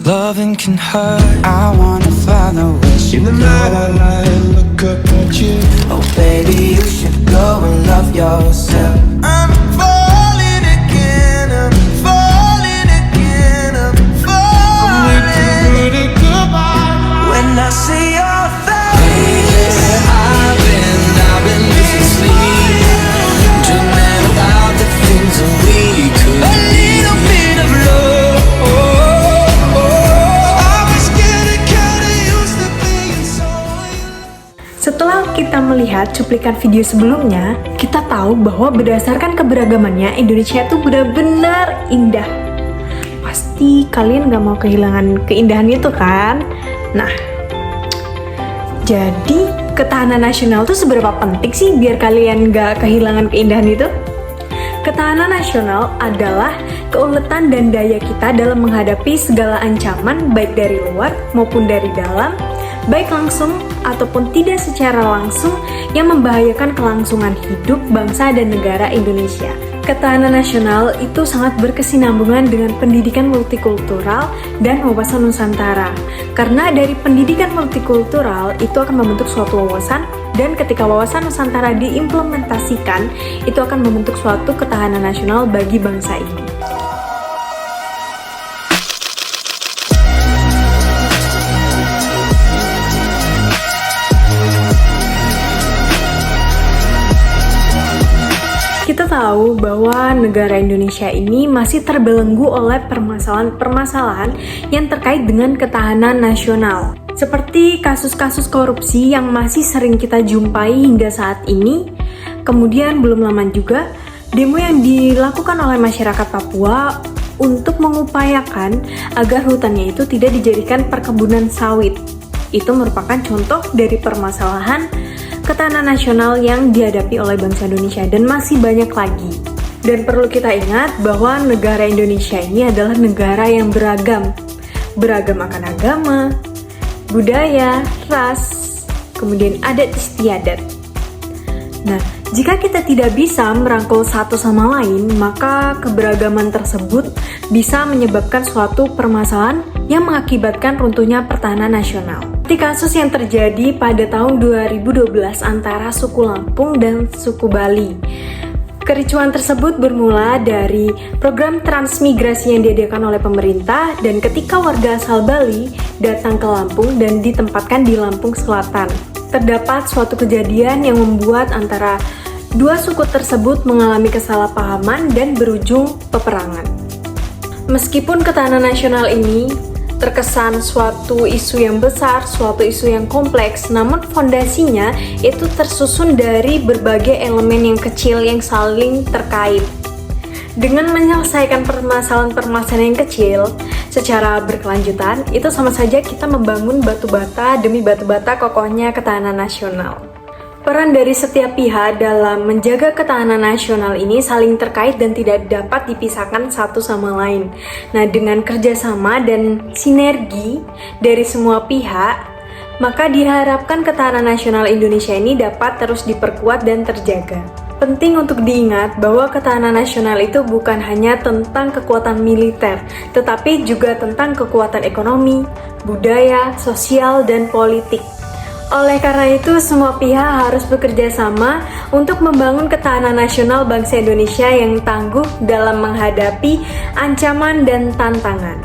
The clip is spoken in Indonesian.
Loving can hurt. I wanna follow where in the night I lie and look up at you. Oh baby, you should go and love yourself. I'm falling again, I'm falling again, I'm falling. I'm way too good at goodbye. When I see your face, I've been losing sleep, dreaming about the things that we could be. A little bit of love. Setelah kita melihat cuplikan video sebelumnya, kita tahu bahwa berdasarkan keberagamannya, Indonesia itu benar-benar indah. Pasti kalian gak mau kehilangan keindahan itu kan? Nah, jadi ketahanan nasional itu seberapa penting sih biar kalian gak kehilangan keindahan itu? Ketahanan nasional adalah keuletan dan daya kita dalam menghadapi segala ancaman baik dari luar maupun dari dalam, baik langsung ataupun tidak secara langsung yang membahayakan kelangsungan hidup bangsa dan negara Indonesia. Ketahanan nasional itu sangat berkesinambungan dengan pendidikan multikultural dan wawasan Nusantara. Karena dari pendidikan multikultural itu akan membentuk suatu wawasan, dan ketika wawasan Nusantara diimplementasikan, itu akan membentuk suatu ketahanan nasional bagi bangsa ini. Kita tahu bahwa negara Indonesia ini masih terbelenggu oleh permasalahan-permasalahan yang terkait dengan ketahanan nasional. Seperti kasus-kasus korupsi yang masih sering kita jumpai hingga saat ini. Kemudian belum lama juga, demo yang dilakukan oleh masyarakat Papua untuk mengupayakan agar hutannya itu tidak dijadikan perkebunan sawit. Itu merupakan contoh dari permasalahan ketahanan nasional yang dihadapi oleh bangsa Indonesia, dan masih banyak lagi. Dan perlu kita ingat bahwa negara Indonesia ini adalah negara yang beragam akan agama, budaya, ras, kemudian adat istiadat. Nah, jika kita tidak bisa merangkul satu sama lain, maka keberagaman tersebut bisa menyebabkan suatu permasalahan yang mengakibatkan runtuhnya pertahanan nasional. Seperti kasus yang terjadi pada tahun 2012 antara suku Lampung dan suku Bali. Kericuan tersebut bermula dari program transmigrasi yang diadakan oleh pemerintah, dan ketika warga asal Bali datang ke Lampung dan ditempatkan di Lampung Selatan, terdapat suatu kejadian yang membuat antara dua suku tersebut mengalami kesalahpahaman dan berujung peperangan. Meskipun ketahanan nasional ini terkesan suatu isu yang besar, suatu isu yang kompleks, namun fondasinya itu tersusun dari berbagai elemen yang kecil yang saling terkait. Dengan menyelesaikan permasalahan-permasalahan yang kecil secara berkelanjutan, itu sama saja kita membangun batu bata demi batu bata kokohnya ketahanan nasional. Peran dari setiap pihak dalam menjaga ketahanan nasional ini saling terkait dan tidak dapat dipisahkan satu sama lain. Nah, dengan kerjasama dan sinergi dari semua pihak, maka diharapkan ketahanan nasional Indonesia ini dapat terus diperkuat dan terjaga. Penting untuk diingat bahwa ketahanan nasional itu bukan hanya tentang kekuatan militer, tetapi juga tentang kekuatan ekonomi, budaya, sosial, dan politik. Oleh karena itu, semua pihak harus bekerja sama untuk membangun ketahanan nasional bangsa Indonesia yang tangguh dalam menghadapi ancaman dan tantangan.